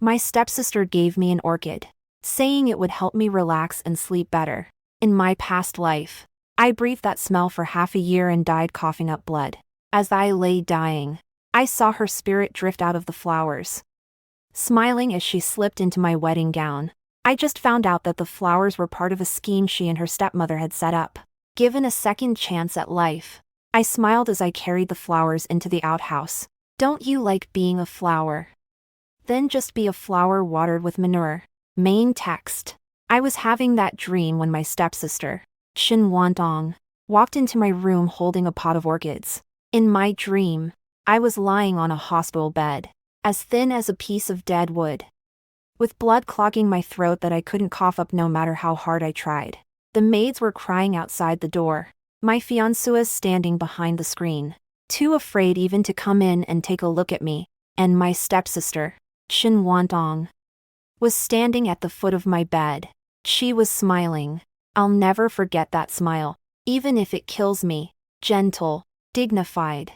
My stepsister gave me an orchid, saying it would help me relax and sleep better. In my past life, I breathed that smell for half a year and died coughing up blood. As I lay dying, I saw her spirit drift out of the flowers, smiling as she slipped into my wedding gown. I just found out that the flowers were part of a scheme she and her stepmother had set up. Given a second chance at life, I smiled as I carried the flowers into the outhouse. Don't you like being a flower? Then just be a flower watered with manure. Main text. I was having that dream when my stepsister, Shin Wantong, walked into my room holding a pot of orchids. In my dream, I was lying on a hospital bed, as thin as a piece of dead wood, with blood clogging my throat that I couldn't cough up no matter how hard I tried. The maids were crying outside the door. My fiancé standing behind the screen, too afraid even to come in and take a look at me, and my stepsister, Shin Wantong, was standing at the foot of my bed. She was smiling. I'll never forget that smile, even if it kills me. Gentle, dignified,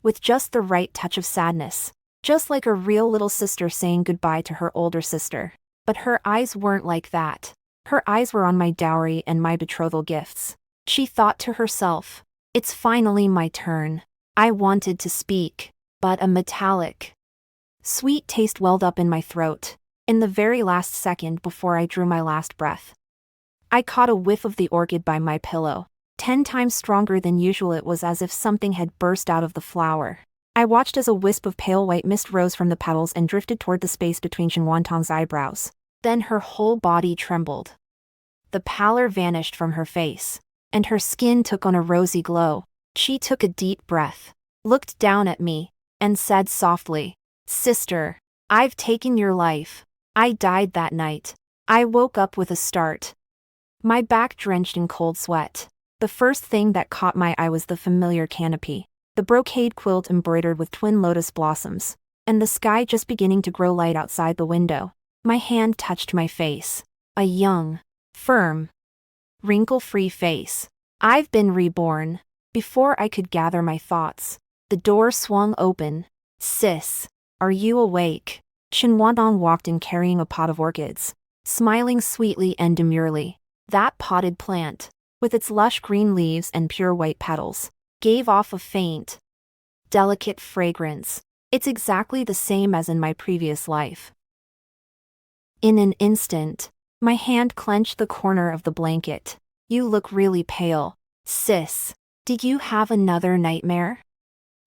with just the right touch of sadness, just like a real little sister saying goodbye to her older sister. But her eyes weren't like that. Her eyes were on my dowry and my betrothal gifts. She thought to herself, "It's finally my turn." I wanted to speak, but a metallic, sweet taste welled up in my throat. In the very last second before I drew my last breath, I caught a whiff of the orchid by my pillow. 10 times stronger than usual. It was as if something had burst out of the flower. I watched as a wisp of pale white mist rose from the petals and drifted toward the space between Shinwantong's eyebrows. Then her whole body trembled. The pallor vanished from her face, and her skin took on a rosy glow. She took a deep breath, looked down at me, and said softly, "Sister, I've taken your life." I died that night. I woke up with a start, my back drenched in cold sweat. The first thing that caught my eye was the familiar canopy, the brocade quilt embroidered with twin lotus blossoms, and the sky just beginning to grow light outside the window. My hand touched my face. A young, firm, wrinkle-free face. I've been reborn. Before I could gather my thoughts, the door swung open. "Sis, are you awake?" Shin Wantong walked in carrying a pot of orchids, smiling sweetly and demurely. That potted plant, with its lush green leaves and pure white petals, gave off a faint, delicate fragrance. It's exactly the same as in my previous life. In an instant, my hand clenched the corner of the blanket. "You look really pale. Sis, did you have another nightmare?"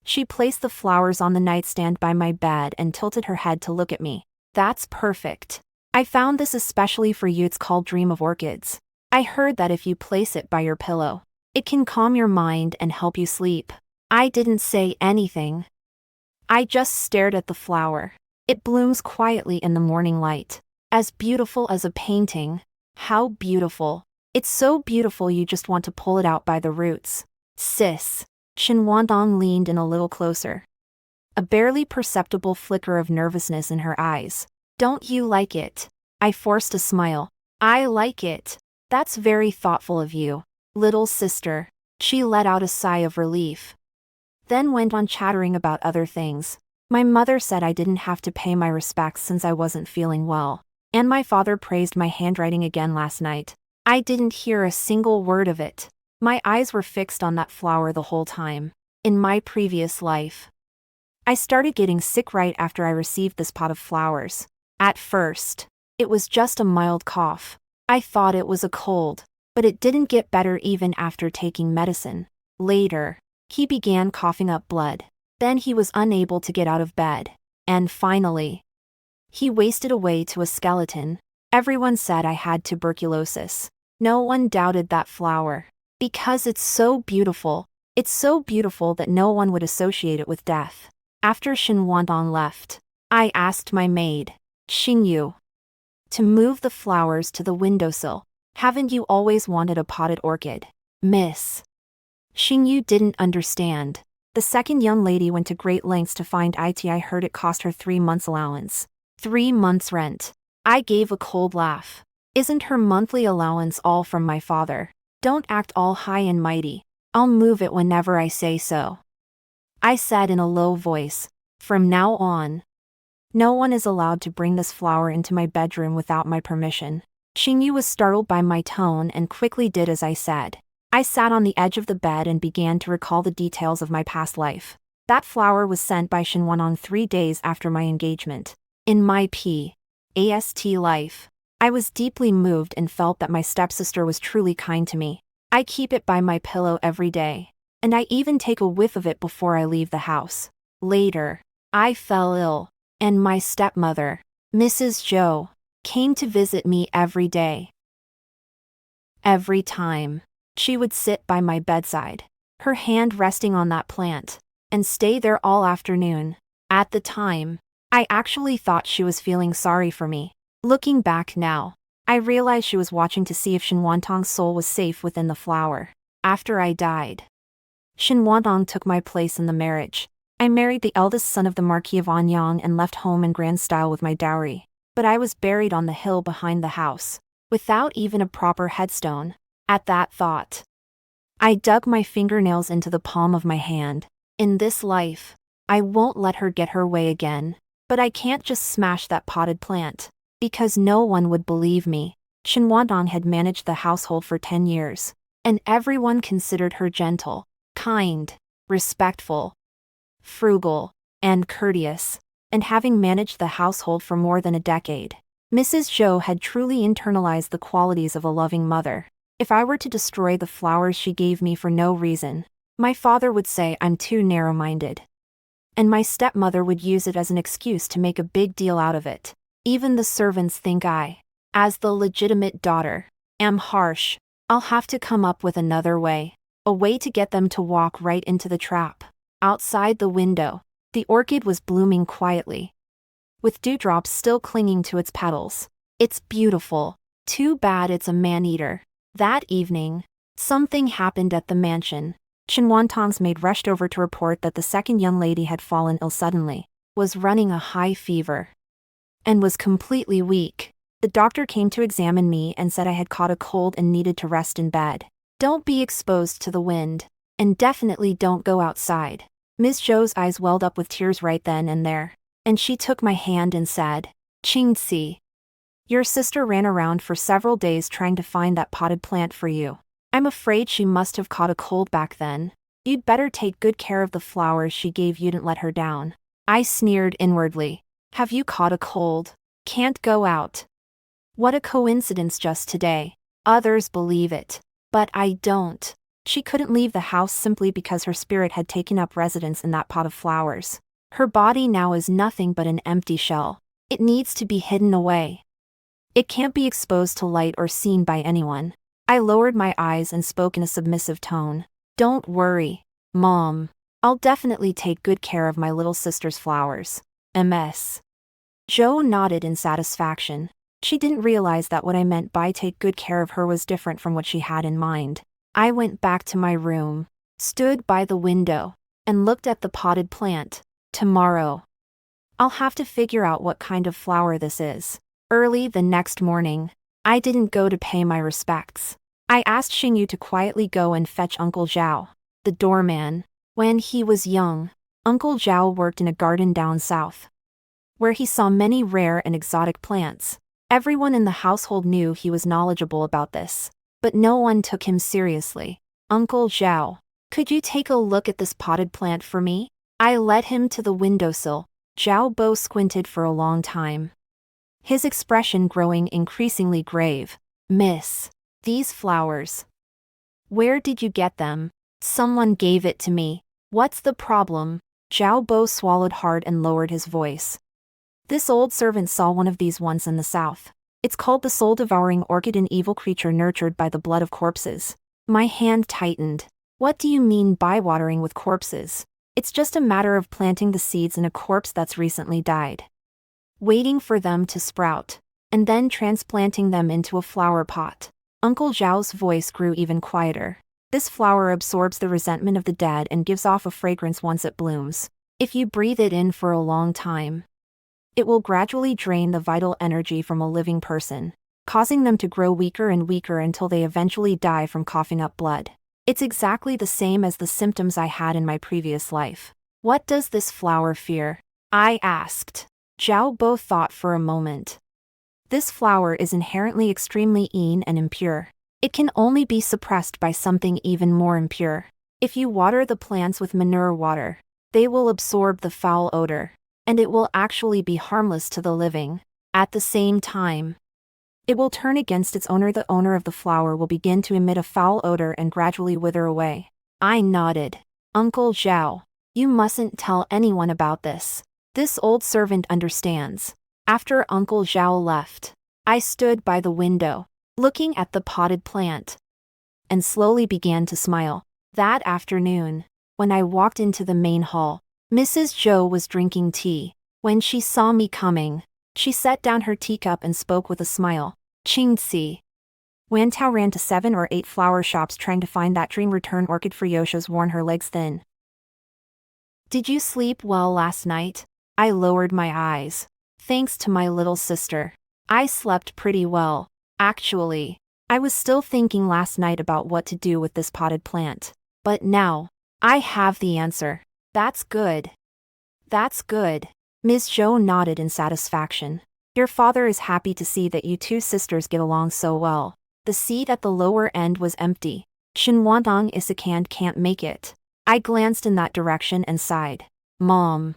She placed the flowers on the nightstand by my bed and tilted her head to look at me. "That's perfect. I found this especially for you. It's called Dream of Orchids. I heard that if you place it by your pillow, it can calm your mind and help you sleep." I didn't say anything. I just stared at the flower. It blooms quietly in the morning light, as beautiful as a painting. How beautiful. It's so beautiful you just want to pull it out by the roots. "Sis." Shin Wantong leaned in a little closer, a barely perceptible flicker of nervousness in her eyes. "Don't you like it?" I forced a smile. "I like it. That's very thoughtful of you, little sister." She let out a sigh of relief, then went on chattering about other things. My mother said I didn't have to pay my respects since I wasn't feeling well, and my father praised my handwriting again last night. I didn't hear a single word of it. My eyes were fixed on that flower the whole time. In my previous life, I started getting sick right after I received this pot of flowers. At first, it was just a mild cough. I thought it was a cold, but it didn't get better even after taking medicine. Later, he began coughing up blood. Then he was unable to get out of bed. And finally, he wasted away to a skeleton. Everyone said I had tuberculosis. No one doubted that flower, because it's so beautiful. It's so beautiful that no one would associate it with death. After Shin Wantong left, I asked my maid, Xingyu, to move the flowers to the windowsill. "Haven't you always wanted a potted orchid, miss?" Xingyu didn't understand. The second young lady went to great lengths to find it. I heard it cost her 3 months' allowance. 3 months' rent. I gave a cold laugh. Isn't her monthly allowance all from my father? Don't act all high and mighty. I'll move it whenever I say so, I said in a low voice. From now on, No one is allowed to bring this flower into my bedroom without my permission. Xingyu was startled by my tone and quickly did as I said. I sat on the edge of the bed and began to recall the details of my past life. That flower was sent by Shenwanong 3 days after my engagement. In my past life, I was deeply moved and felt that my stepsister was truly kind to me. I keep it by my pillow every day, and I even take a whiff of it before I leave the house. Later, I fell ill, and my stepmother, Mrs. Zhou, came to visit me every day. Every time, she would sit by my bedside, her hand resting on that plant, and stay there all afternoon. At the time, I actually thought she was feeling sorry for me. Looking back now, I realized she was watching to see if Shenwantong's soul was safe within the flower. After I died, Shenwantong took my place in the marriage. I married the eldest son of the Marquis of Anyang and left home in grand style with my dowry. But I was buried on the hill behind the house, without even a proper headstone. At that thought, I dug my fingernails into the palm of my hand. In this life, I won't let her get her way again. But I can't just smash that potted plant, because no one would believe me. Shenwantong had managed the household for 10 years, and everyone considered her gentle, kind, respectful, frugal, and courteous. And having managed the household for more than a decade, Mrs. Zhou had truly internalized the qualities of a loving mother. If I were to destroy the flowers she gave me for no reason, my father would say I'm too narrow-minded. And my stepmother would use it as an excuse to make a big deal out of it. Even the servants think I, as the legitimate daughter, am harsh. I'll have to come up with another way. A way to get them to walk right into the trap. Outside the window, the orchid was blooming quietly, with dewdrops still clinging to its petals. It's beautiful. Too bad it's a man-eater. That evening, something happened at the mansion. Shenwantong's maid rushed over to report that the second young lady had fallen ill suddenly, was running a high fever, and was completely weak. The doctor came to examine me and said I had caught a cold and needed to rest in bed. Don't be exposed to the wind, and definitely don't go outside. Ms. Zhou's eyes welled up with tears right then and there, and she took my hand and said, Qingzi, your sister ran around for several days trying to find that potted plant for you. I'm afraid she must have caught a cold back then. You'd better take good care of the flowers she gave you. Didn't let her down. I sneered inwardly. Have you caught a cold? Can't go out. What a coincidence just today. Others believe it, but I don't. She couldn't leave the house simply because her spirit had taken up residence in that pot of flowers. Her body now is nothing but an empty shell. It needs to be hidden away. It can't be exposed to light or seen by anyone. I lowered my eyes and spoke in a submissive tone. Don't worry, Mom. I'll definitely take good care of my little sister's flowers. Ms. Zhou nodded in satisfaction. She didn't realize that what I meant by take good care of her was different from what she had in mind. I went back to my room, stood by the window, and looked at the potted plant. Tomorrow, I'll have to figure out what kind of flower this is. Early the next morning, I didn't go to pay my respects. I asked Xingyu to quietly go and fetch Uncle Zhao, the doorman. When he was young, Uncle Zhao worked in a garden down south, where he saw many rare and exotic plants. Everyone in the household knew he was knowledgeable about this, but no one took him seriously. Uncle Zhao, could you take a look at this potted plant for me? I led him to the windowsill. Zhao Bo squinted for a long time, his expression growing increasingly grave. Miss, these flowers. Where did you get them? Someone gave it to me. What's the problem? Zhao Bo swallowed hard and lowered his voice. This old servant saw one of these once in the south. It's called the soul-devouring orchid, an evil creature nurtured by the blood of corpses. My hand tightened. What do you mean by watering with corpses? It's just a matter of planting the seeds in a corpse that's recently died, waiting for them to sprout, and then transplanting them into a flower pot. Uncle Zhao's voice grew even quieter. This flower absorbs the resentment of the dead and gives off a fragrance once it blooms. If you breathe it in for a long time, it will gradually drain the vital energy from a living person, causing them to grow weaker and weaker until they eventually die from coughing up blood. It's exactly the same as the symptoms I had in my previous life. What does this flower fear? I asked. Zhao Bo thought for a moment. This flower is inherently extremely yin and impure. It can only be suppressed by something even more impure. If you water the plants with manure water, they will absorb the foul odor, and it will actually be harmless to the living. At the same time, it will turn against its owner. The owner of the flower will begin to emit a foul odor and gradually wither away. I nodded. Uncle Zhao, you mustn't tell anyone about this. This old servant understands. After Uncle Zhao left, I stood by the window, looking at the potted plant, and slowly began to smile. That afternoon, when I walked into the main hall, Mrs. Zhou was drinking tea. When she saw me coming, she set down her teacup and spoke with a smile. Qingxi. Wan Tao ran to 7 or 8 flower shops trying to find that dream return orchid for Yosha's worn her legs thin. Did you sleep well last night? I lowered my eyes. Thanks to my little sister, I slept pretty well. Actually, I was still thinking last night about what to do with this potted plant. But now, I have the answer. That's good. That's good. Ms. Zhou nodded in satisfaction. Your father is happy to see that you two sisters get along so well. The seat at the lower end was empty. Shenwantong Isakand can't make it. I glanced in that direction and sighed. Mom,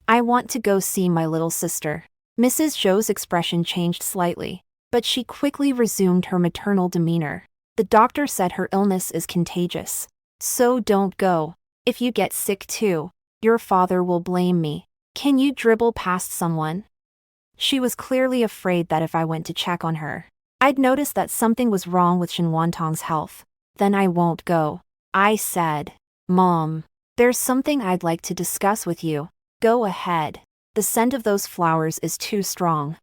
I want to go see my little sister. Mrs. Zhou's expression changed slightly, but she quickly resumed her maternal demeanor. The doctor said her illness is contagious. So don't go. If you get sick too, your father will blame me. Can you dribble past someone? She was clearly afraid that if I went to check on her, I'd notice that something was wrong with Shenwantong's health. Then I won't go. I said, Mom, there's something I'd like to discuss with you. Go ahead. The scent of those flowers is too strong.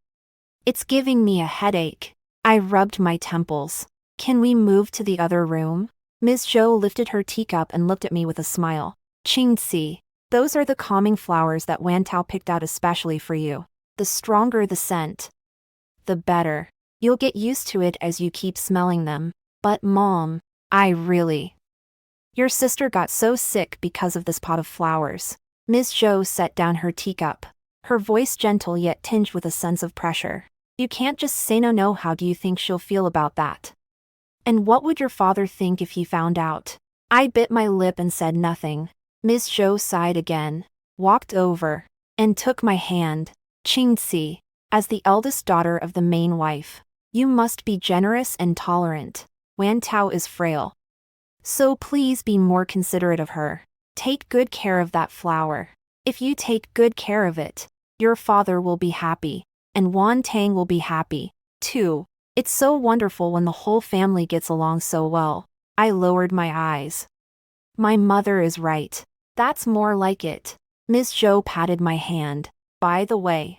It's giving me a headache. I rubbed my temples. Can we move to the other room? Ms. Zhou lifted her teacup and looked at me with a smile. Qingxi, those are the calming flowers that Wan Tao picked out especially for you. The stronger the scent, the better. You'll get used to it as you keep smelling them. But Mom, your sister got so sick because of this pot of flowers. Ms. Zhou set down her teacup, her voice gentle yet tinged with a sense of pressure. You can't just say no. How do you think she'll feel about that? And what would your father think if he found out? I bit my lip and said nothing. Ms. Zhou sighed again, walked over, and took my hand. Qingxi, as the eldest daughter of the main wife, you must be generous and tolerant. Wan Tao is frail, so please be more considerate of her. Take good care of that flower. If you take good care of it, your father will be happy, and Wan Tang will be happy, too. It's so wonderful when the whole family gets along so well. I lowered my eyes. My mother is right. That's more like it. Ms. Zhou patted my hand. By the way,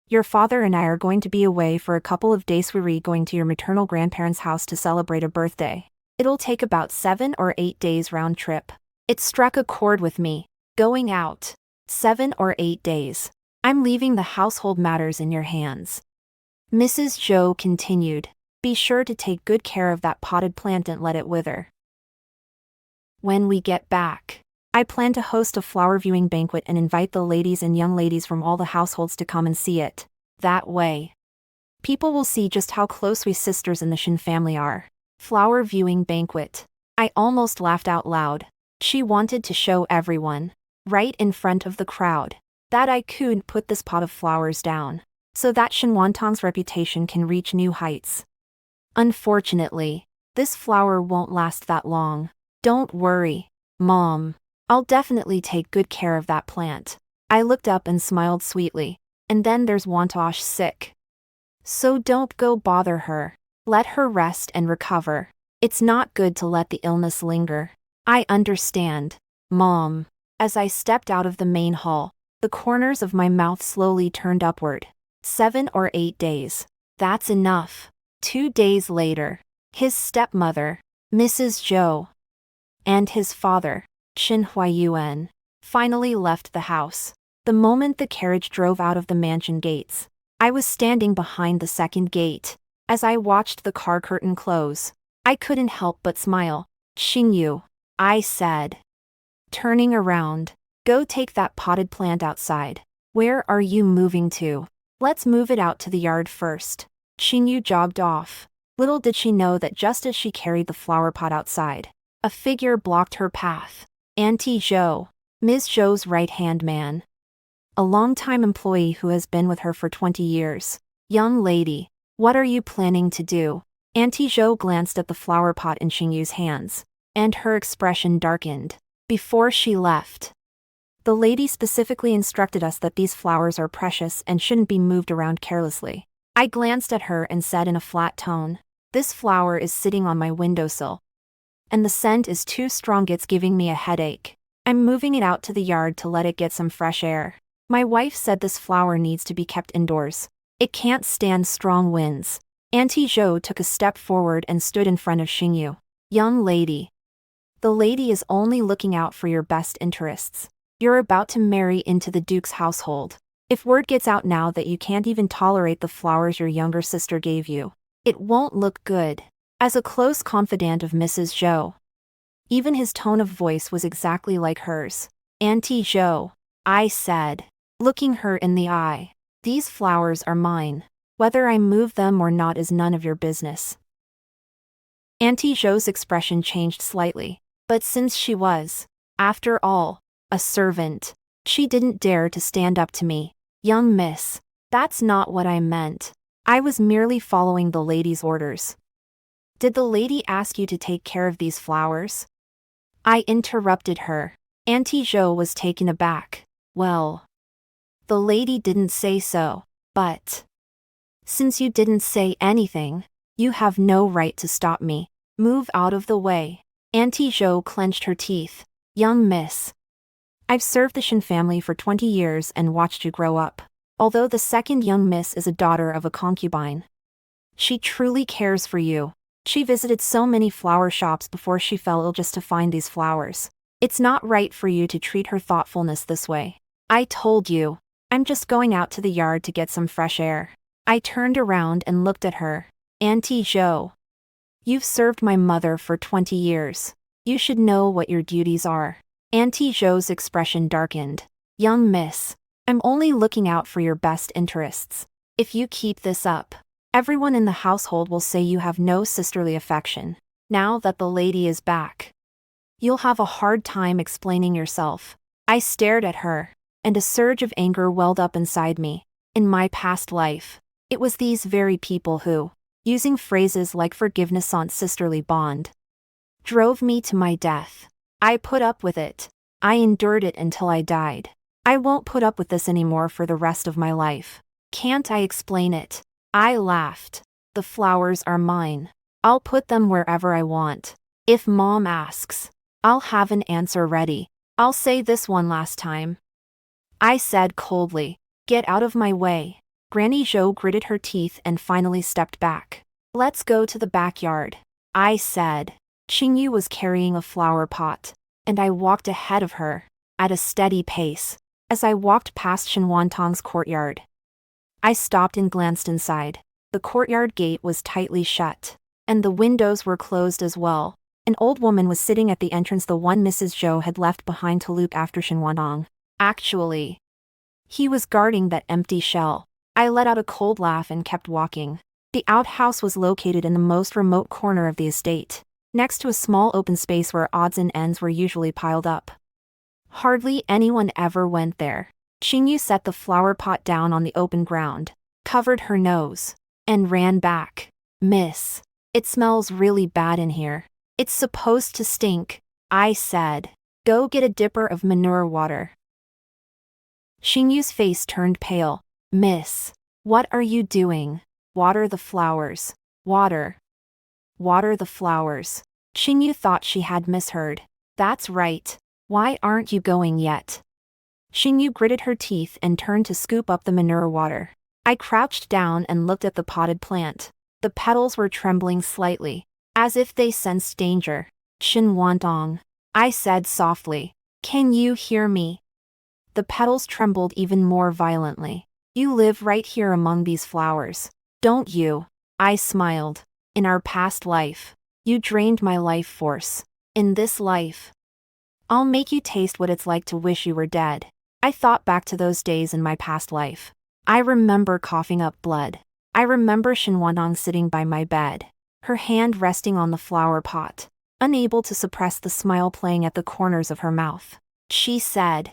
your father and I are going to be away for a couple of days. We're going to your maternal grandparents' house to celebrate a birthday. It'll take about 7 or 8 days round trip. It struck a chord with me. Going out. 7 or 8 days. I'm leaving the household matters in your hands. Mrs. Zhou continued. Be sure to take good care of that potted plant and let it wither. When we get back, I plan to host a flower viewing banquet and invite the ladies and young ladies from all the households to come and see it. That way, people will see just how close we sisters in the Shen family are. Flower viewing banquet. I almost laughed out loud. She wanted to show everyone, right in front of the crowd, that I could put this pot of flowers down, so that Shenwantong's reputation can reach new heights. Unfortunately, this flower won't last that long. Don't worry, Mom. I'll definitely take good care of that plant. I looked up and smiled sweetly. And then there's Wantosh sick. So don't go bother her. Let her rest and recover. It's not good to let the illness linger. I understand, Mom. As I stepped out of the main hall, the corners of my mouth slowly turned upward. 7 or 8 days. That's enough. 2 days later, his stepmother, Mrs. Zhou, and his father, Qin Huayuan, finally left the house. The moment the carriage drove out of the mansion gates, I was standing behind the second gate. As I watched the car curtain close, I couldn't help but smile. Xingyu, I said. Turning around, go take that potted plant outside. Where are you moving to? Let's move it out to the yard first. Xingyu jogged off. Little did she know that just as she carried the flower pot outside, a figure blocked her path. Auntie Zhou, Ms. Zhou's right-hand man. A longtime employee who has been with her for 20 years. Young lady, what are you planning to do? Auntie Zhou glanced at the flower pot in Xingyu's hands, and her expression darkened. Before she left, the lady specifically instructed us that these flowers are precious and shouldn't be moved around carelessly. I glanced at her and said in a flat tone, "This flower is sitting on my windowsill, and the scent is too strong, it's giving me a headache. I'm moving it out to the yard to let it get some fresh air. My wife said this flower needs to be kept indoors. It can't stand strong winds." Auntie Zhou took a step forward and stood in front of Xingyu. "Young lady, the lady is only looking out for your best interests. You're about to marry into the Duke's household. If word gets out now that you can't even tolerate the flowers your younger sister gave you, it won't look good." As a close confidant of Mrs. Zhou, even his tone of voice was exactly like hers. "Auntie Zhou," I said, looking her in the eye, "these flowers are mine. Whether I move them or not is none of your business." Auntie Zhou's expression changed slightly, but since she was, after all, a servant, she didn't dare to stand up to me. "Young miss, that's not what I meant. I was merely following the lady's orders." "Did the lady ask you to take care of these flowers?" I interrupted her. Auntie Zhou was taken aback. "Well, the lady didn't say so, but since you didn't say anything, you have no right to stop me. Move out of the way." Auntie Zhou clenched her teeth. "Young miss, I've served the Shin family for 20 years and watched you grow up. Although the second young miss is a daughter of a concubine, she truly cares for you. She visited so many flower shops before she fell ill just to find these flowers. It's not right for you to treat her thoughtfulness this way. I told you, I'm just going out to the yard to get some fresh air." I turned around and looked at her. "Auntie Zhou, you've served my mother for 20 years. You should know what your duties are." Auntie Zhou's expression darkened. "Young miss, I'm only looking out for your best interests. If you keep this up, everyone in the household will say you have no sisterly affection. Now that the lady is back, you'll have a hard time explaining yourself." I stared at her, and a surge of anger welled up inside me. In my past life, it was these very people who, using phrases like forgiveness on sisterly bond, drove me to my death. I put up with it. I endured it until I died. I won't put up with this anymore for the rest of my life. Can't I explain it? I laughed. "The flowers are mine. I'll put them wherever I want. If Mom asks, I'll have an answer ready. I'll say this one last time," I said coldly. "Get out of my way." Granny Zhou gritted her teeth and finally stepped back. "Let's go to the backyard," I said. Xingyu was carrying a flower pot, and I walked ahead of her, at a steady pace. As I walked past Shenwantong's courtyard, I stopped and glanced inside. The courtyard gate was tightly shut, and the windows were closed as well. An old woman was sitting at the entrance, the one Mrs. Zhou had left behind to look after Shenwantong. Actually, he was guarding that empty shell. I let out a cold laugh and kept walking. The outhouse was located in the most remote corner of the estate, next to a small open space where odds and ends were usually piled up. Hardly anyone ever went there. Xingyu set the flower pot down on the open ground, covered her nose, and ran back. "Miss, it smells really bad in here. It's supposed to stink," I said. "Go get a dipper of manure water." Xingyu's face turned pale. "Miss, what are you doing?" "Water the flowers. Water. Water the flowers." Xingyu thought she had misheard. "That's right. Why aren't you going yet?" Xingyu gritted her teeth and turned to scoop up the manure water. I crouched down and looked at the potted plant. The petals were trembling slightly, as if they sensed danger. "Shenwantong," I said softly. "Can you hear me?" The petals trembled even more violently. "You live right here among these flowers, don't you?" I smiled. "In our past life, you drained my life force. In this life, I'll make you taste what it's like to wish you were dead." I thought back to those days in my past life. I remember coughing up blood. I remember Shinwanong sitting by my bed, her hand resting on the flower pot, unable to suppress the smile playing at the corners of her mouth. She said,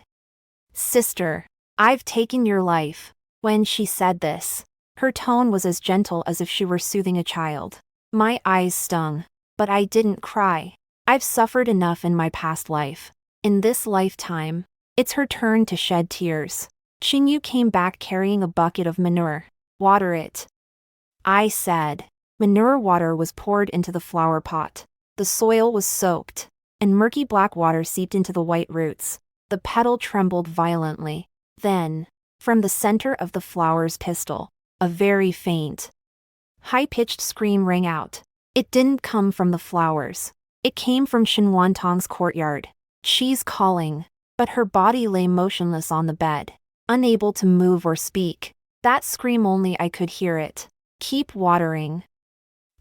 "Sister, I've taken your life." When she said this, her tone was as gentle as if she were soothing a child. My eyes stung, but I didn't cry. I've suffered enough in my past life. In this lifetime, it's her turn to shed tears. Xinyu came back carrying a bucket of manure. "Water it," I said. Manure water was poured into the flower pot. The soil was soaked, and murky black water seeped into the white roots. The petal trembled violently. Then, from the center of the flower's pistil, a very faint, high-pitched scream rang out. It didn't come from the flowers. It came from Shinwantong's courtyard. She's calling, but her body lay motionless on the bed, unable to move or speak. That scream only I could hear it. "Keep watering,"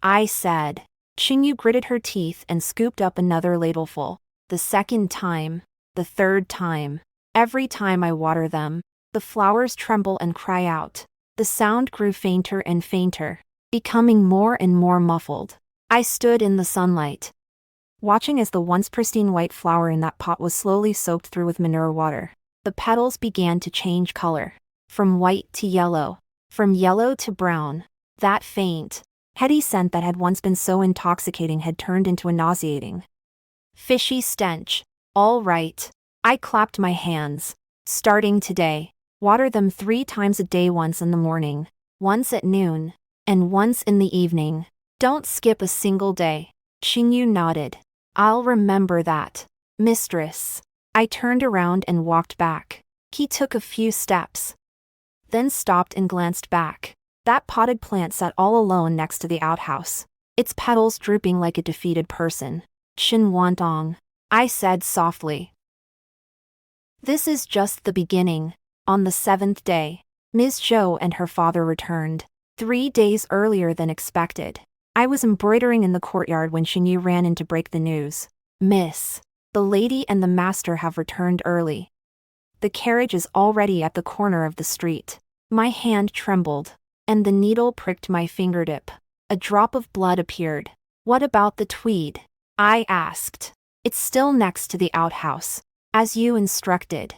I said. Xingyu gritted her teeth and scooped up another ladleful. The second time, the third time. Every time I water them, the flowers tremble and cry out. The sound grew fainter and fainter, becoming more and more muffled. I stood in the sunlight, watching as the once pristine white flower in that pot was slowly soaked through with manure water. The petals began to change color, from white to yellow, from yellow to brown. That faint, heady scent that had once been so intoxicating had turned into a nauseating, fishy stench. All right. I clapped my hands. Starting today, water them 3 times a day, once in the morning, once at noon, and once in the evening. Don't skip a single day. Xingyu nodded. "I'll remember that, mistress." I turned around and walked back. He took a few steps, then stopped and glanced back. That potted plant sat all alone next to the outhouse, its petals drooping like a defeated person. "Shinwantong," I said softly. "This is just the beginning." On the 7th day, Ms. Zhou and her father returned, 3 days earlier than expected. I was embroidering in the courtyard when Xingyu ran in to break the news. "Miss, the lady and the master have returned early. The carriage is already at the corner of the street." My hand trembled, and the needle pricked my fingertip. A drop of blood appeared. "What about the tweed?" I asked. "It's still next to the outhouse, as you instructed.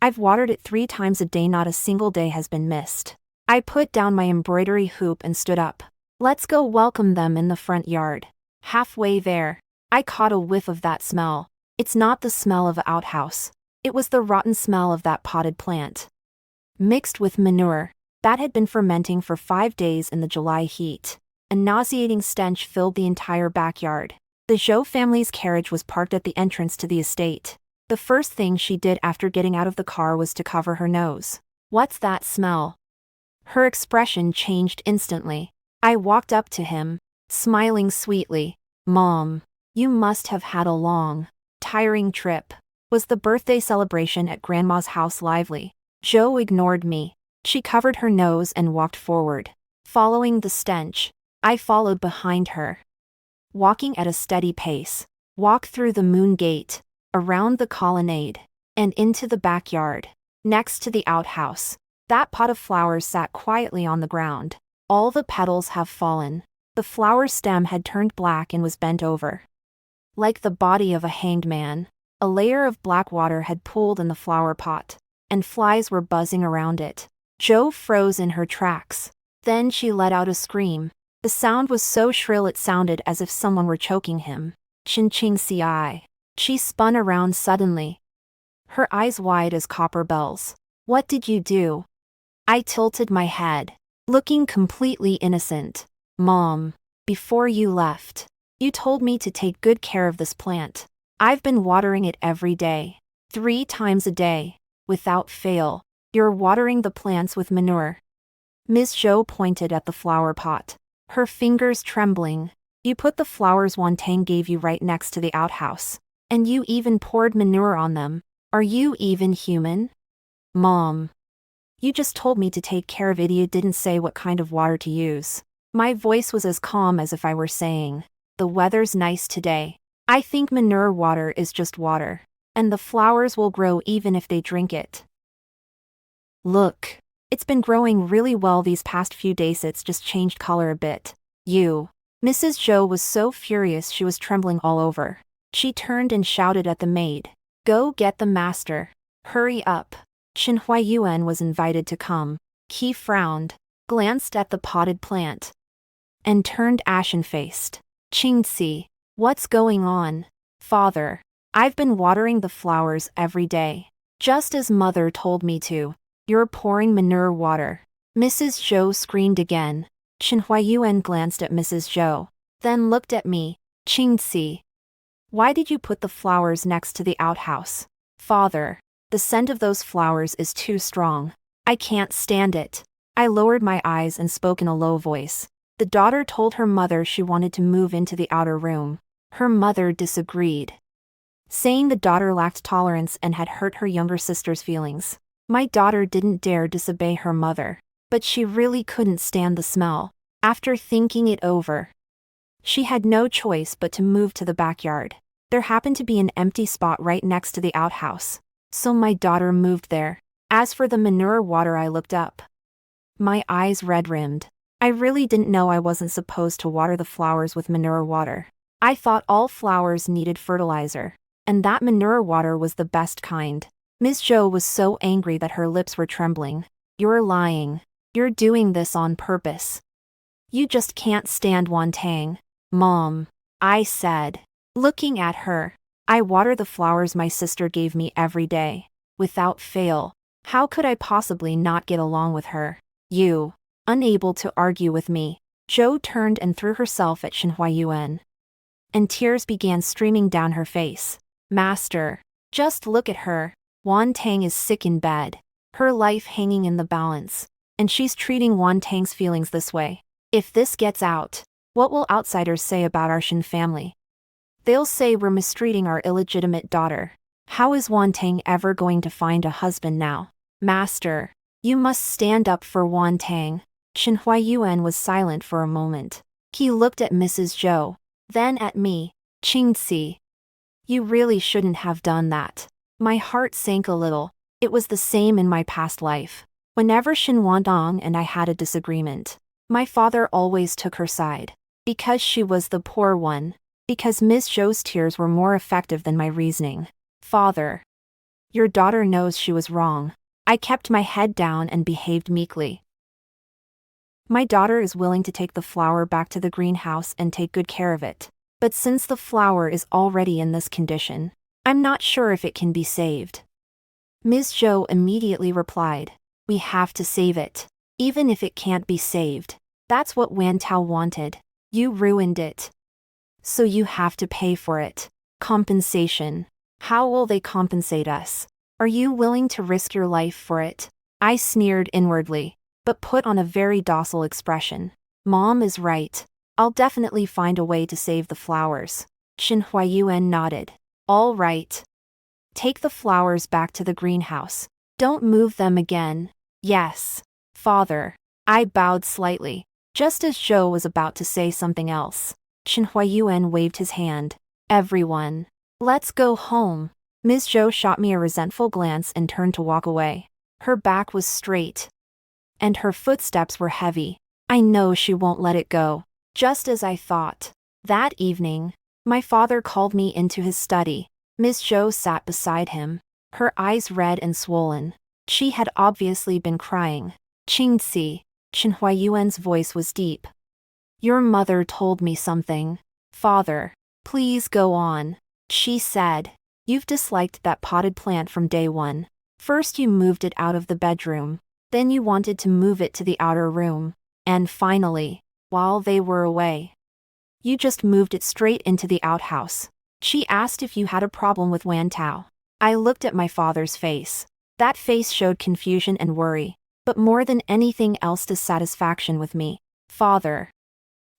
I've watered it 3 times a day, not a single day has been missed." I put down my embroidery hoop and stood up. "Let's go welcome them in the front yard." Halfway there, I caught a whiff of that smell. It's not the smell of an outhouse. It was the rotten smell of that potted plant, mixed with manure that had been fermenting for 5 days in the July heat. A nauseating stench filled the entire backyard. The Zhou family's carriage was parked at the entrance to the estate. The first thing she did after getting out of the car was to cover her nose. "What's that smell?" Her expression changed instantly. I walked up to him, smiling sweetly. "Mom, you must have had a long, tiring trip." Was the birthday celebration at Grandma's house lively? Zhou ignored me. She covered her nose and walked forward. Following the stench, I followed behind her, walking at a steady pace. Walk through the moon gate, around the colonnade, and into the backyard. Next to the outhouse, that pot of flowers sat quietly on the ground. All the petals have fallen. The flower stem had turned black and was bent over, like the body of a hanged man. A layer of black water had pooled in the flower pot, and flies were buzzing around it. Zhou froze in her tracks. Then she let out a scream. The sound was so shrill it sounded as if someone were choking him. "Chin ching ci." She spun around suddenly, her eyes wide as copper bells. "What did you do?" I tilted my head, looking completely innocent. "Mom, before you left, you told me to take good care of this plant. I've been watering it every day, 3 times a day, without fail." "You're watering the plants with manure." Ms. Zhou pointed at the flower pot, her fingers trembling. "You put the flowers Wantang gave you right next to the outhouse, and you even poured manure on them. Are you even human?" "Mom, you just told me to take care of it. You didn't say what kind of water to use." My voice was as calm as if I were saying, "The weather's nice today. I think manure water is just water." and the flowers will grow even if they drink it. Look. It's been growing really well these past few days. It's just changed color a bit. Mrs. Zhou was so furious she was trembling all over. She turned and shouted at the maid. Go get the master. Hurry up. Chen Huayuan was invited to come. He frowned, glanced at the potted plant, and turned ashen-faced. Qingxi, what's going on? Father, I've been watering the flowers every day, just as mother told me to. You're pouring manure water. Mrs. Zhou screamed again. Chen Huayuan glanced at Mrs. Zhou, then looked at me. Qingxi, why did you put the flowers next to the outhouse? Father, the scent of those flowers is too strong. I can't stand it. I lowered my eyes and spoke in a low voice. The daughter told her mother she wanted to move into the outer room. Her mother disagreed, saying the daughter lacked tolerance and had hurt her younger sister's feelings. My daughter didn't dare disobey her mother, but she really couldn't stand the smell. After thinking it over, she had no choice but to move to the backyard. There happened to be an empty spot right next to the outhouse, so my daughter moved there. As for the manure water, I looked up, my eyes red-rimmed. I really didn't know I wasn't supposed to water the flowers with manure water. I thought all flowers needed fertilizer, and that manure water was the best kind. Ms. Zhou was so angry that her lips were trembling. You're lying. You're doing this on purpose. You just can't stand Wantang. Mom, I said, looking at her. I water the flowers my sister gave me every day, without fail. How could I possibly not get along with her? You. Unable to argue with me, Zhou turned and threw herself at Chen Huayuan, and tears began streaming down her face. Master, just look at her. Wantang is sick in bed, her life hanging in the balance, and she's treating Wantang's feelings this way. If this gets out, what will outsiders say about our Shen family? They'll say we're mistreating our illegitimate daughter. How is Wantang ever going to find a husband now? Master, you must stand up for Wantang. Chen Huayuan was silent for a moment. He looked at Mrs. Zhou, then at me. Qingxi, you really shouldn't have done that. My heart sank a little. It was the same in my past life. Whenever Shen Wantong and I had a disagreement, my father always took her side. Because she was the poor one. Because Ms. Zhou's tears were more effective than my reasoning. Father, your daughter knows she was wrong. I kept my head down and behaved meekly. My daughter is willing to take the flower back to the greenhouse and take good care of it. But since the flower is already in this condition, I'm not sure if it can be saved. Ms. Zhou immediately replied, we have to save it. Even if it can't be saved. That's what Wan Tao wanted. You ruined it. So you have to pay for it. Compensation. How will they compensate us? Are you willing to risk your life for it? I sneered inwardly, but put on a very docile expression. Mom is right. I'll definitely find a way to save the flowers. Chen Huayuan nodded. All right. Take the flowers back to the greenhouse. Don't move them again. Yes. Father. I bowed slightly, just as Zhou was about to say something else. Chen Huayuan waved his hand. Everyone. Let's go home. Ms. Zhou shot me a resentful glance and turned to walk away. Her back was straight, and her footsteps were heavy. I know she won't let it go. Just as I thought. That evening, my father called me into his study. Ms. Zhou sat beside him, her eyes red and swollen. She had obviously been crying. Qingxi, Chen Huayuan's voice was deep. Your mother told me something. Father, please go on. She said, you've disliked that potted plant from day one. First you moved it out of the bedroom, then you wanted to move it to the outer room, and finally, while they were away, you just moved it straight into the outhouse. She asked if you had a problem with Wan Tao. I looked at my father's face. That face showed confusion and worry, but more than anything else dissatisfaction with me. Father,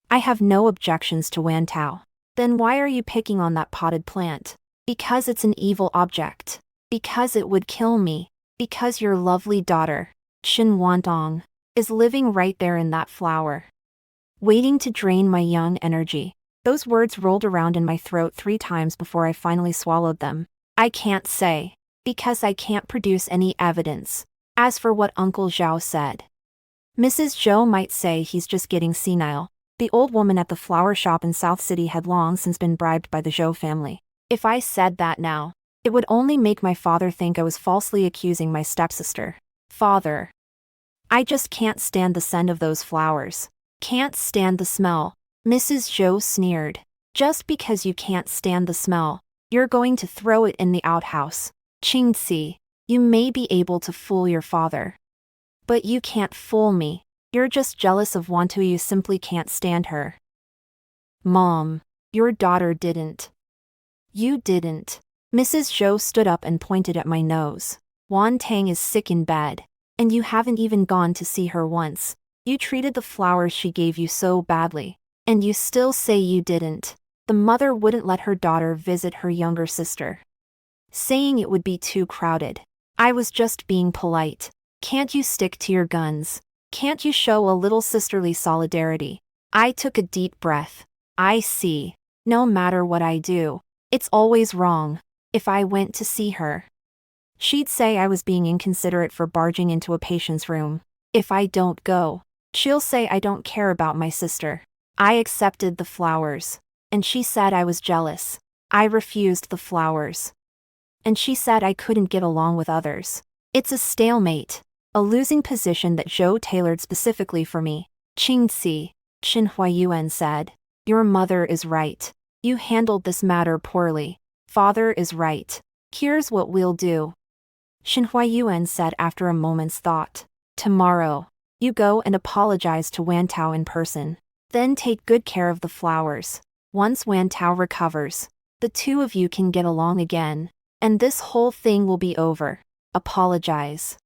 I have no objections to Wan Tao. Then why are you picking on that potted plant? Because it's an evil object. Because it would kill me. Because your lovely daughter, Shen Wantong, is living right there in that flower, waiting to drain my young energy. Those words rolled around in my throat 3 times before I finally swallowed them. I can't say. Because I can't produce any evidence. As for what Uncle Zhao said, Mrs. Zhou might say he's just getting senile. The old woman at the flower shop in South City had long since been bribed by the Zhou family. If I said that now, it would only make my father think I was falsely accusing my stepsister. Father. I just can't stand the scent of those flowers. Can't stand the smell. Mrs. Zhou sneered. Just because you can't stand the smell, you're going to throw it in the outhouse. Qingxi, you may be able to fool your father, but you can't fool me. You're just jealous of Wantu. You simply can't stand her. Mom, your daughter didn't. You didn't. Mrs. Zhou stood up and pointed at my nose. Wan Tang is sick in bed, and you haven't even gone to see her once. You treated the flowers she gave you so badly, and you still say you didn't. The mother wouldn't let her daughter visit her younger sister, saying it would be too crowded. I was just being polite. Can't you stick to your guns? Can't you show a little sisterly solidarity? I took a deep breath. I see. No matter what I do, it's always wrong. If I went to see her, she'd say I was being inconsiderate for barging into a patient's room. If I don't go, she'll say I don't care about my sister. I accepted the flowers, and she said I was jealous. I refused the flowers, and she said I couldn't get along with others. It's a stalemate, a losing position that Zhou tailored specifically for me. Qingxi, Qin Huayuan said, your mother is right. You handled this matter poorly. Father is right. Here's what we'll do. Qin Huayuan said after a moment's thought. Tomorrow, you go and apologize to Wan Tao in person. Then take good care of the flowers. Once Wan Tao recovers, the two of you can get along again, and this whole thing will be over. Apologize.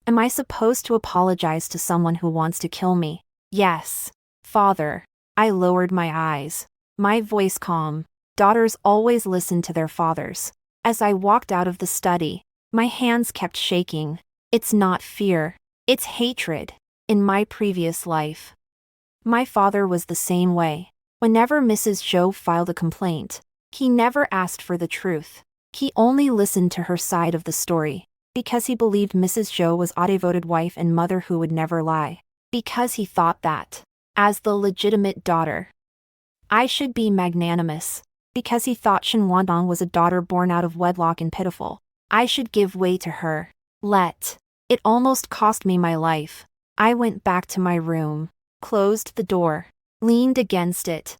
Am I supposed to apologize to someone who wants to kill me? Yes. Father. I lowered my eyes, my voice calm. Daughters always listen to their fathers. As I walked out of the study, my hands kept shaking. It's not fear, it's hatred. In my previous life, my father was the same way. Whenever Mrs. Zhou filed a complaint, he never asked for the truth. He only listened to her side of the story, because he believed Mrs. Zhou was a devoted wife and mother who would never lie. Because he thought that, as the legitimate daughter, I should be magnanimous. Because he thought Shen Wandong was a daughter born out of wedlock and pitiful, I should give way to her. It almost cost me my life. I went back to my room, closed the door, leaned against it,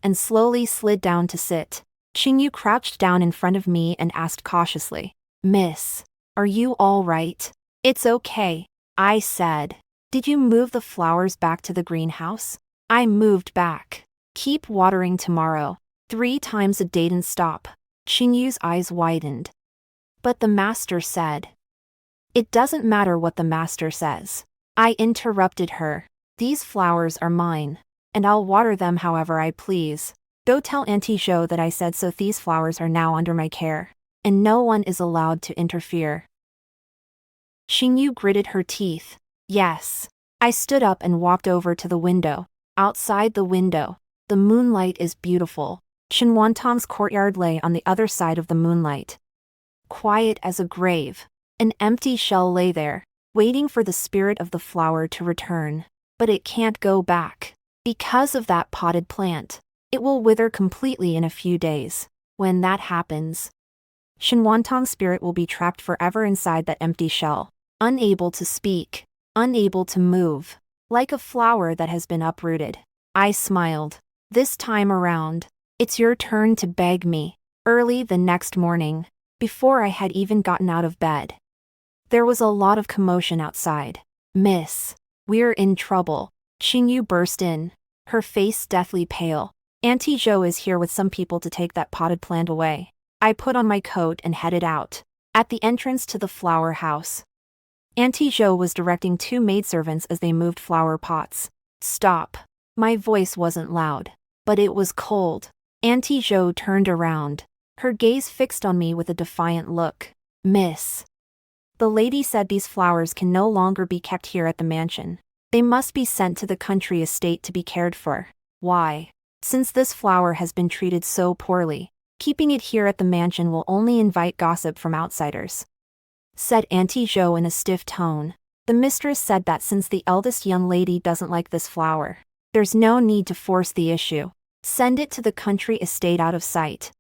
and slowly slid down to sit. Qingyu crouched down in front of me and asked cautiously, Miss, are you all right? It's okay, I said. Did you move the flowers back to the greenhouse? I moved back. Keep watering tomorrow. 3 times a day and stop. Qingyu's eyes widened. But the master said. It doesn't matter what the master says. I interrupted her. These flowers are mine, and I'll water them however I please. Go tell Auntie Zhou that I said so. These flowers are now under my care, and no one is allowed to interfere. Qingyu gritted her teeth. Yes. I stood up and walked over to the window. Outside the window, the moonlight is beautiful. Shenwantom's courtyard lay on the other side of the moonlight. Quiet as a grave. An empty shell lay there, waiting for the spirit of the flower to return. But it can't go back. Because of that potted plant, it will wither completely in a few days. When that happens, Shenwantong's spirit will be trapped forever inside that empty shell, unable to speak, unable to move, like a flower that has been uprooted. I smiled. This time around, it's your turn to beg me. Early the next morning, before I had even gotten out of bed, there was a lot of commotion outside. Miss, we're in trouble. Qingyu burst in, her face deathly pale. Auntie Zhou is here with some people to take that potted plant away. I put on my coat and headed out. At the entrance to the flower house, Auntie Zhou was directing 2 maidservants as they moved flower pots. Stop. My voice wasn't loud, but it was cold. Auntie Zhou turned around, her gaze fixed on me with a defiant look. Miss, the lady said these flowers can no longer be kept here at the mansion. They must be sent to the country estate to be cared for. Why? Since this flower has been treated so poorly, Keeping it here at the mansion will only invite gossip from outsiders," said Auntie Jo in a stiff tone. The mistress said that since the eldest young lady doesn't like this flower, there's no need to force the issue. Send it to the country estate out of sight,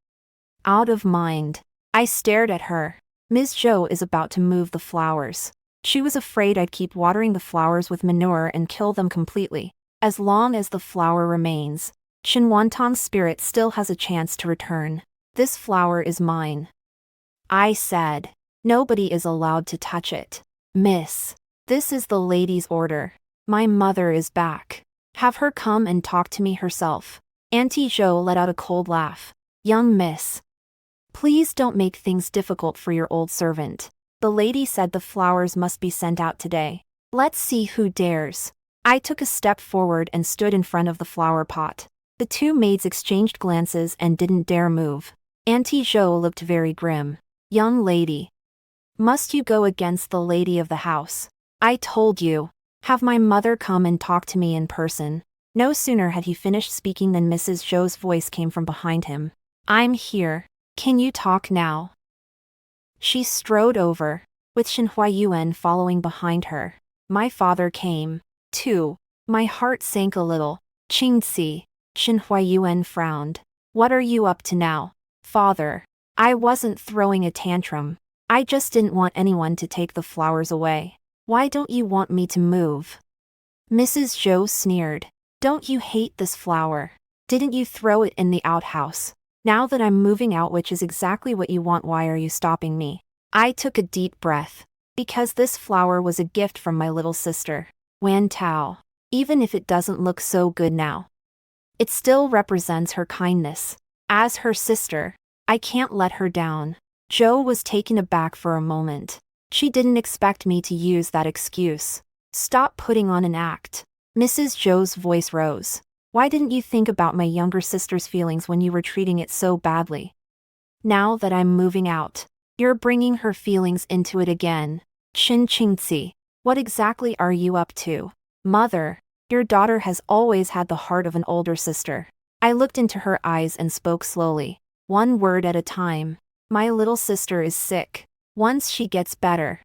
out of mind. I stared at her. Ms. Jo is about to move the flowers. She was afraid I'd keep watering the flowers with manure and kill them completely. As long as the flower remains, Shinwantong's spirit still has a chance to return. This flower is mine, I said. Nobody is allowed to touch it. Miss, this is the lady's order. My mother is back. Have her come and talk to me herself. Auntie Jo let out a cold laugh. Young miss, please don't make things difficult for your old servant. The lady said the flowers must be sent out today. Let's see who dares. I took a step forward and stood in front of the flower pot. The two maids exchanged glances and didn't dare move. Auntie Jo looked very grim. Young lady, must you go against the lady of the house? I told you. Have my mother come and talk to me in person. No sooner had he finished speaking than Mrs. Jo's voice came from behind him. I'm here. Can you talk now? She strode over, with Shen Huayuan following behind her. My father came, too. My heart sank a little. Qingci, Shen Huayuan frowned. What are you up to now? Father, I wasn't throwing a tantrum. I just didn't want anyone to take the flowers away. Why don't you want me to move? Mrs. Jo sneered. Don't you hate this flower? Didn't you throw it in the outhouse? Now that I'm moving out, which is exactly what you want, why are you stopping me? I took a deep breath. Because this flower was a gift from my little sister, Wan Tao. Even if it doesn't look so good now, it still represents her kindness. As her sister, I can't let her down. Jo was taken aback for a moment. She didn't expect me to use that excuse. Stop putting on an act. Mrs. Jo's voice rose. Why didn't you think about my younger sister's feelings when you were treating it so badly? Now that I'm moving out, you're bringing her feelings into it again. Qingci, what exactly are you up to? Mother, your daughter has always had the heart of an older sister. I looked into her eyes and spoke slowly, one word at a time. My little sister is sick. Once she gets better,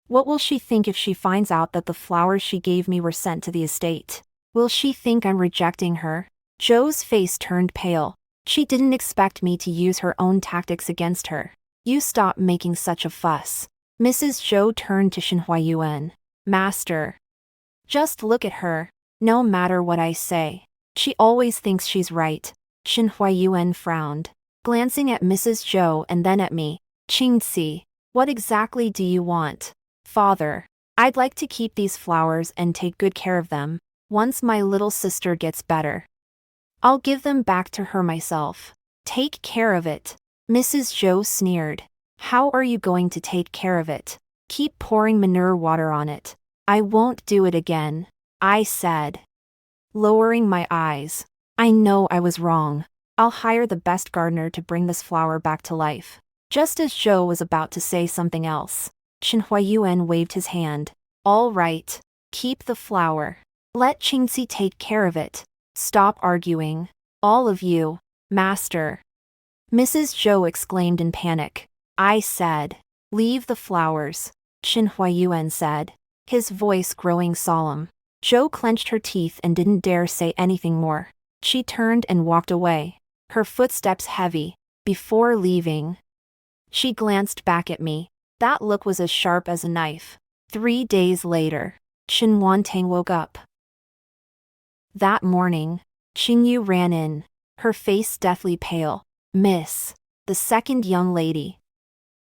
what will she think if she finds out that the flowers she gave me were sent to the estate? Will she think I'm rejecting her? Jo's face turned pale. She didn't expect me to use her own tactics against her. You stop making such a fuss. Mrs. Jo turned to Shen Huayuan. Master, just look at her. No matter what I say, she always thinks she's right. Shen Huayuan frowned, glancing at Mrs. Jo and then at me. Qingci, what exactly do you want? Father, I'd like to keep these flowers and take good care of them. Once my little sister gets better, I'll give them back to her myself. Take care of it. Mrs. Jo sneered. How are you going to take care of it? Keep pouring manure water on it. I won't do it again, I said, lowering my eyes. I know I was wrong. I'll hire the best gardener to bring this flower back to life. Just as Jo was about to say something else, Shen Huayuan waved his hand. All right, keep the flower. Let Qingci take care of it. Stop arguing. All of you. Master. Mrs. Jo exclaimed in panic. I said, leave the flowers, Shen Huayuan said, his voice growing solemn. Jo clenched her teeth and didn't dare say anything more. She turned and walked away, her footsteps heavy. Before leaving, she glanced back at me. That look was as sharp as a knife. 3 days later, Shen Wantang woke up. That morning, Qingyu ran in, her face deathly pale. Miss, the second young lady.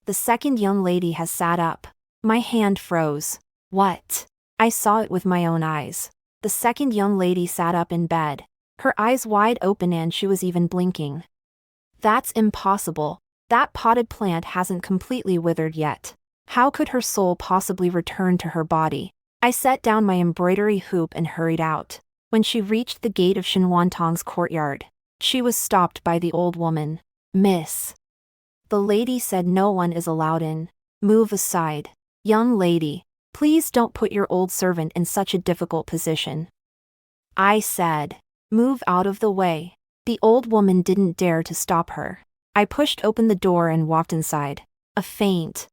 The second young lady has sat up. My hand froze. What? I saw it with my own eyes. The second young lady sat up in bed, her eyes wide open, and she was even blinking. That's impossible. That potted plant hasn't completely withered yet. How could her soul possibly return to her body? I set down my embroidery hoop and hurried out. When she reached the gate of Shinwantong's courtyard, she was stopped by the old woman. Miss, the lady said no one is allowed in. Move aside. Young lady, please don't put your old servant in such a difficult position. I said, move out of the way. The old woman didn't dare to stop her. I pushed open the door and walked inside. A faint,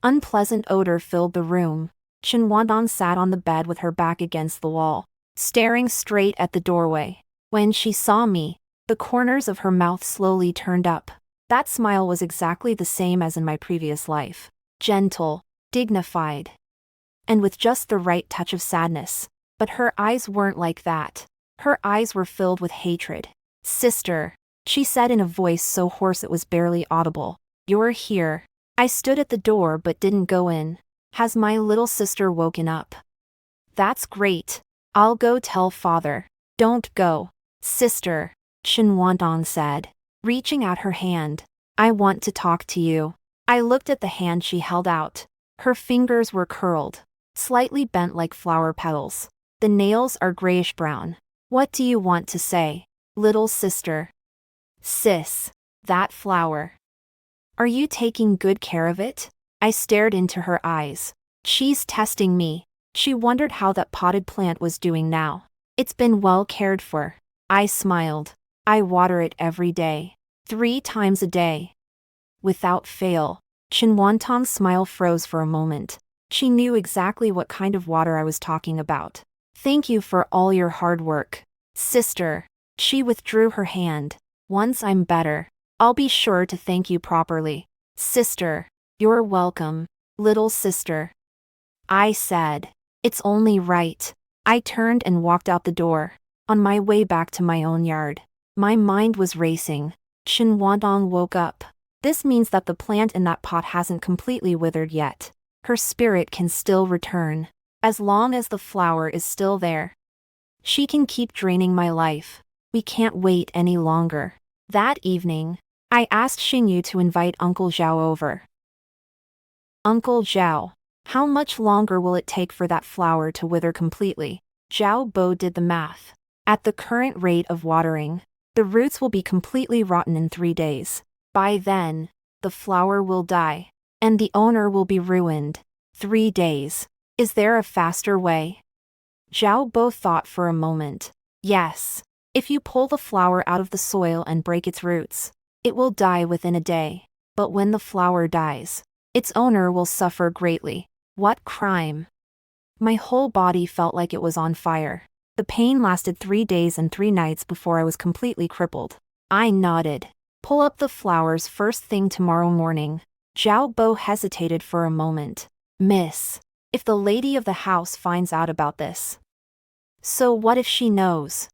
unpleasant odor filled the room. Shinwadong sat on the bed with her back against the wall, staring straight at the doorway. When she saw me, the corners of her mouth slowly turned up. That smile was exactly the same as in my previous life. Gentle, dignified, and with just the right touch of sadness. But her eyes weren't like that. Her eyes were filled with hatred. "Sister," she said in a voice so hoarse it was barely audible. "You're here." I stood at the door but didn't go in. "Has my little sister woken up?" "That's great. I'll go tell father." "Don't go, sister," Shinwadong said, reaching out her hand. "I want to talk to you." I looked at the hand she held out. Her fingers were curled, slightly bent like flower petals. The nails are grayish-brown. "What do you want to say, little sister?" "Sis, that flower. Are you taking good care of it?" I stared into her eyes. She's testing me. She wondered how that potted plant was doing now. "It's been well cared for." I smiled. "I water it every day. 3 times a day. Without fail." Shinwantong's smile froze for a moment. She knew exactly what kind of water I was talking about. "Thank you for all your hard work, sister." She withdrew her hand. "Once I'm better, I'll be sure to thank you properly." "Sister." "You're welcome, little sister," I said. "It's only right." I turned and walked out the door. On my way back to my own yard, my mind was racing. Shinwadong woke up. This means that the plant in that pot hasn't completely withered yet. Her spirit can still return. As long as the flower is still there, she can keep draining my life. We can't wait any longer. That evening, I asked Xingyu to invite Uncle Zhao over. "Uncle Zhao, how much longer will it take for that flower to wither completely?" Zhao Bo did the math. "At the current rate of watering, the roots will be completely rotten in 3 days. By then, the flower will die, and the owner will be ruined." 3 days. Is there a faster way? Zhao Bo thought for a moment. "Yes. If you pull the flower out of the soil and break its roots, it will die within a day. But when the flower dies, its owner will suffer greatly." What crime? My whole body felt like it was on fire. The pain lasted 3 days and 3 nights before I was completely crippled. I nodded. "Pull up the flowers first thing tomorrow morning." Zhao Bo hesitated for a moment. "Miss, if the lady of the house finds out about this." "So what if she knows?"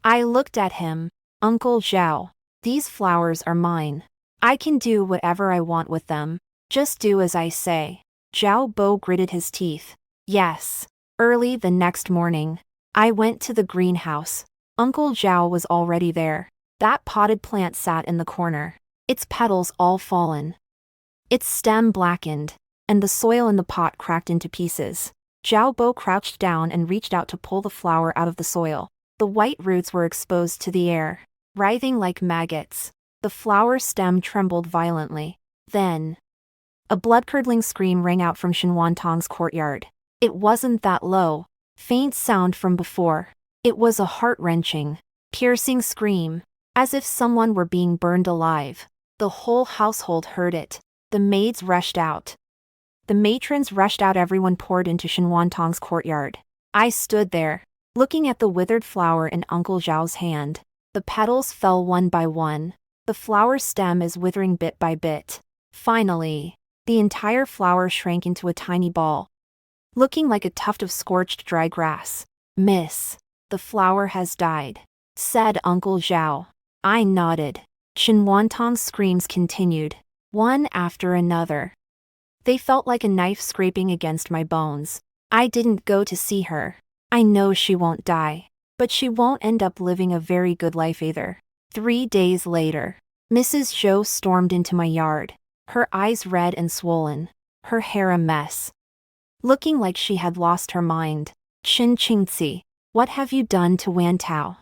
I looked at him. "Uncle Zhao, these flowers are mine. I can do whatever I want with them. Just do as I say." Zhao Bo gritted his teeth. "Yes." Early the next morning, I went to the greenhouse. Uncle Zhao was already there. That potted plant sat in the corner, its petals all fallen, its stem blackened, and the soil in the pot cracked into pieces. Zhao Bo crouched down and reached out to pull the flower out of the soil. The white roots were exposed to the air, writhing like maggots. The flower stem trembled violently. Then, a blood-curdling scream rang out from Shinwantong's courtyard. It wasn't that low, faint sound from before. It was a heart-wrenching, piercing scream, as if someone were being burned alive. The whole household heard it. The maids rushed out. The matrons rushed out. Everyone poured into Shinwantong's courtyard. I stood there, looking at the withered flower in Uncle Zhao's hand. The petals fell one by one. The flower stem is withering bit by bit. Finally, the entire flower shrank into a tiny ball, looking like a tuft of scorched dry grass. "Miss, the flower has died," said Uncle Zhao. I nodded. Shinwantong's screams continued, one after another. They felt like a knife scraping against my bones. I didn't go to see her. I know she won't die, but she won't end up living a very good life either. 3 days later, Mrs. Zhou stormed into my yard, her eyes red and swollen, her hair a mess, looking like she had lost her mind. "Qin Qingzi, what have you done to Wan Tao?"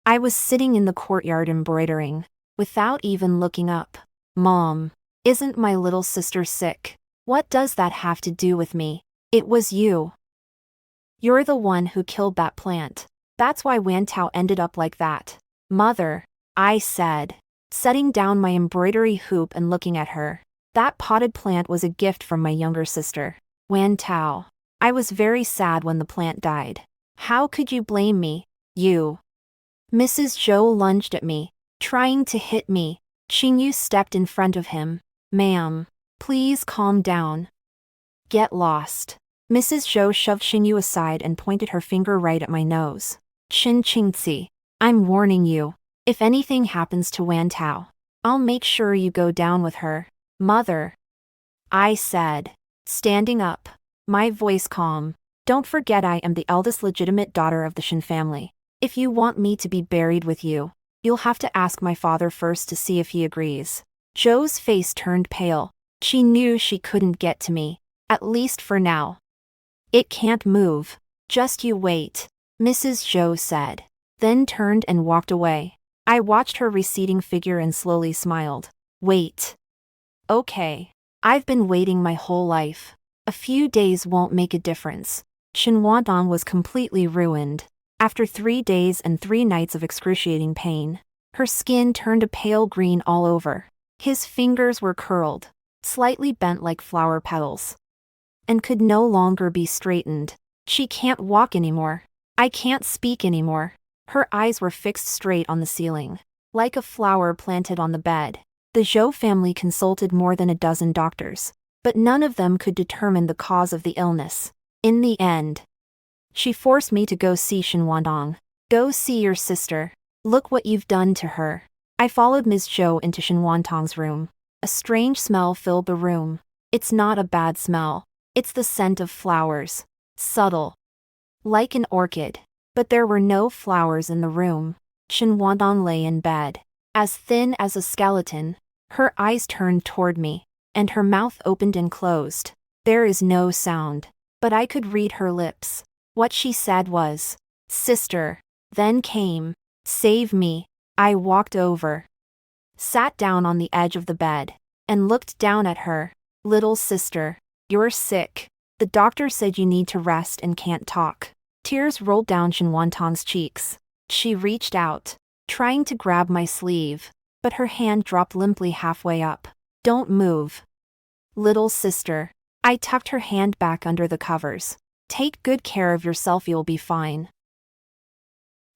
I was sitting in the courtyard embroidering, without even looking up. "Mom, isn't my little sister sick?" "What does that have to do with me?" "It was you. You're the one who killed that plant. That's why Wan Tao ended up like that." "Mother," I said, setting down my embroidery hoop and looking at her. That potted plant was a gift from my younger sister, Wan Tao. I was very sad when the plant died. How could you blame me? You. Mrs. Zhou lunged at me, trying to hit me. Xingyu stepped in front of him. Ma'am, please calm down. Get lost. Mrs. Zhou shoved Xingyu aside and pointed her finger right at my nose. Qin Qingzi, I'm warning you. If anything happens to Wan Tao, I'll make sure you go down with her. Mother. I said, standing up, my voice calm. Don't forget I am the eldest legitimate daughter of the Shin family. If you want me to be buried with you, you'll have to ask my father first to see if he agrees. Zhou's face turned pale. She knew she couldn't get to me, at least for now. It can't move. Just you wait, Mrs. Zhou said, then turned and walked away. I watched her receding figure and slowly smiled. Wait. Okay. I've been waiting my whole life. A few days won't make a difference. Shenhuadong was completely ruined. After 3 days and 3 nights of excruciating pain, her skin turned a pale green all over. His fingers were curled, slightly bent like flower petals, and could no longer be straightened. She can't walk anymore. I can't speak anymore. Her eyes were fixed straight on the ceiling, like a flower planted on the bed. The Zhou family consulted more than a dozen doctors, but none of them could determine the cause of the illness. In the end, she forced me to go see Shenhuadong. Go see your sister. Look what you've done to her. I followed Ms. Zhou into Shenhuadong's room. A strange smell filled the room. It's not a bad smell. It's the scent of flowers. Subtle. Like an orchid. But there were no flowers in the room. Shenhuadong lay in bed, as thin as a skeleton. Her eyes turned toward me, and her mouth opened and closed. There is no sound, but I could read her lips. What she said was, "Sister." Then came, "Save me." I walked over, sat down on the edge of the bed, and looked down at her. "Little sister, you're sick. The doctor said you need to rest and can't talk." Tears rolled down Shenhuadong's cheeks. She reached out, trying to grab my sleeve, but her hand dropped limply halfway up. "Don't move. Little sister." I tucked her hand back under the covers. "Take good care of yourself, you'll be fine."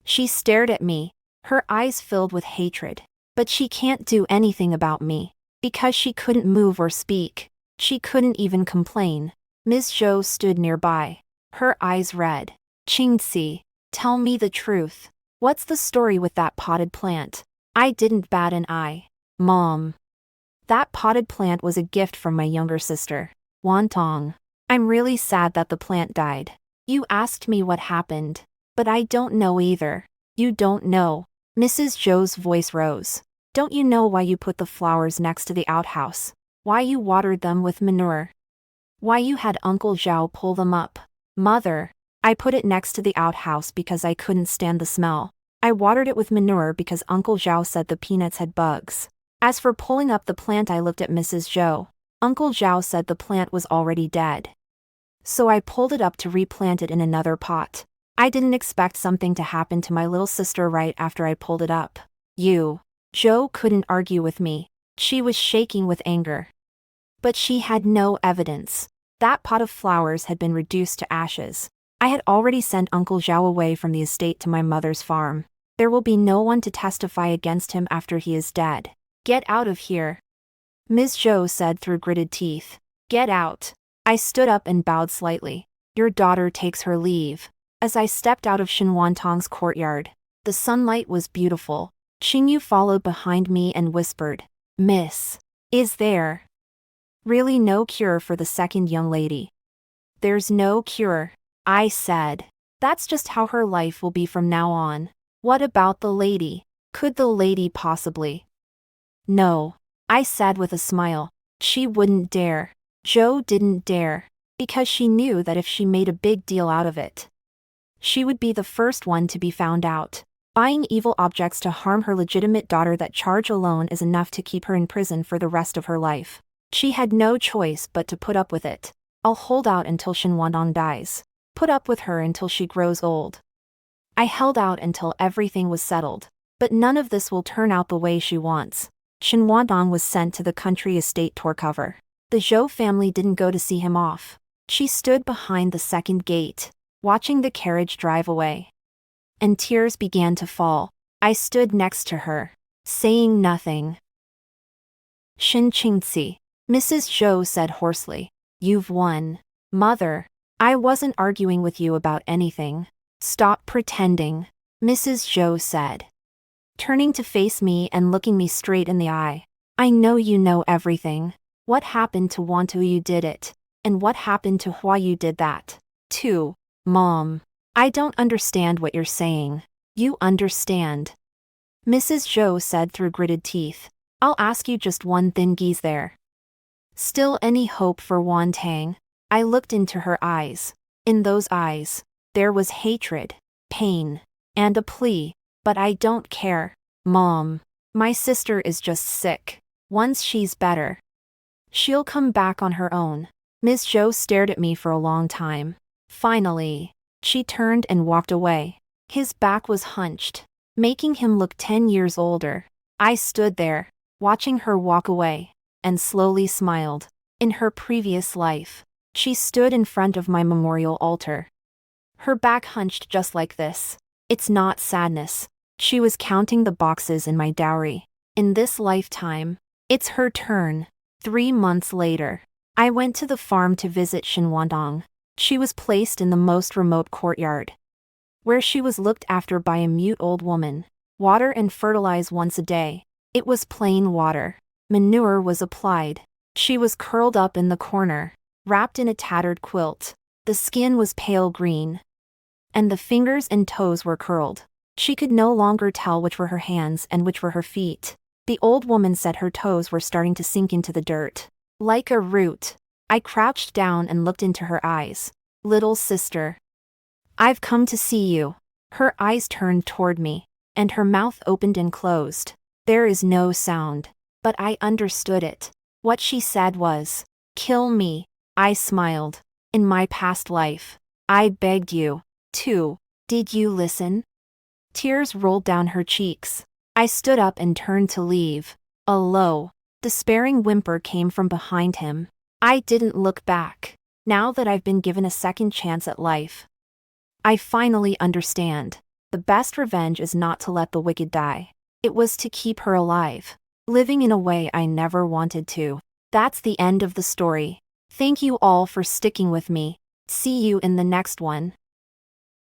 She stared at me, her eyes filled with hatred. But she can't do anything about me, because she couldn't move or speak. She couldn't even complain. Ms. Zhou stood nearby, her eyes red. "Qingzi, tell me the truth. What's the story with that potted plant?" I didn't bat an eye. "Mom. That potted plant was a gift from my younger sister, Wantong. I'm really sad that the plant died. You asked me what happened, but I don't know either." "You don't know?" Mrs. Zhou's voice rose. "Don't you know why you put the flowers next to the outhouse? Why you watered them with manure? Why you had Uncle Zhao pull them up?" "Mother, I put it next to the outhouse because I couldn't stand the smell. I watered it with manure because Uncle Zhao said the peanuts had bugs. As for pulling up the plant, I looked at Mrs. Zhou. Uncle Zhao said the plant was already dead. So I pulled it up to replant it in another pot. I didn't expect something to happen to my little sister right after I pulled it up." "You." Zhou couldn't argue with me. She was shaking with anger. But she had no evidence. That pot of flowers had been reduced to ashes. I had already sent Uncle Zhao away from the estate to my mother's farm. There will be no one to testify against him after he is dead. "Get out of here," Ms. Zhou said through gritted teeth. "Get out." I stood up and bowed slightly. "Your daughter takes her leave." As I stepped out of Shenhuadong's courtyard, the sunlight was beautiful. Xingyu followed behind me and whispered, "Miss, is there really no cure for the second young lady?" "There's no cure," I said. "That's just how her life will be from now on." "What about the lady? Could the lady possibly?" "No," I said with a smile. "She wouldn't dare." Zhou didn't dare, because she knew that if she made a big deal out of it, she would be the first one to be found out. Buying evil objects to harm her legitimate daughter, that charge alone is enough to keep her in prison for the rest of her life. She had no choice but to put up with it. "I'll hold out until Shenhuadong dies. Put up with her until she grows old." I held out until everything was settled. But none of this will turn out the way she wants. Shenhuadong was sent to the country estate tour cover. The Zhou family didn't go to see him off. She stood behind the second gate, watching the carriage drive away. And tears began to fall. I stood next to her, saying nothing. Shin Qingzi, Mrs. Zhou said hoarsely. You've won. Mother, I wasn't arguing with you about anything. Stop pretending, Mrs. Zhou said, turning to face me and looking me straight in the eye. I know you know everything. What happened to Wantu you did it, and what happened to Hua you did that, too. Mom, I don't understand what you're saying. You understand, Mrs. Zhou said through gritted teeth. I'll ask you just one thing, geez there. Still any hope for Wan Tang? I looked into her eyes. In those eyes, there was hatred, pain, and a plea. But I don't care, Mom. My sister is just sick. Once she's better, she'll come back on her own. Ms. Zhou stared at me for a long time. Finally, she turned and walked away. His back was hunched, making him look 10 years older. I stood there, watching her walk away, and slowly smiled. In her previous life, she stood in front of my memorial altar. Her back hunched just like this. It's not sadness. She was counting the boxes in my dowry. In this lifetime, it's her turn. 3 months later, I went to the farm to visit Shenhuadong. She was placed in the most remote courtyard, where she was looked after by a mute old woman. Water and fertilize once a day. It was plain water. Manure was applied. She was curled up in the corner, wrapped in a tattered quilt. The skin was pale green, and the fingers and toes were curled. She could no longer tell which were her hands and which were her feet. The old woman said her toes were starting to sink into the dirt, like a root. I crouched down and looked into her eyes. Little sister, I've come to see you. Her eyes turned toward me, and her mouth opened and closed. There is no sound, but I understood it. What she said was, kill me. I smiled. In my past life, I begged you to. Did you listen? Tears rolled down her cheeks. I stood up and turned to leave. A low, despairing whimper came from behind him. I didn't look back. Now that I've been given a second chance at life, I finally understand. The best revenge is not to let the wicked die. It was to keep her alive, living in a way I never wanted to. That's the end of the story. Thank you all for sticking with me. See you in the next one.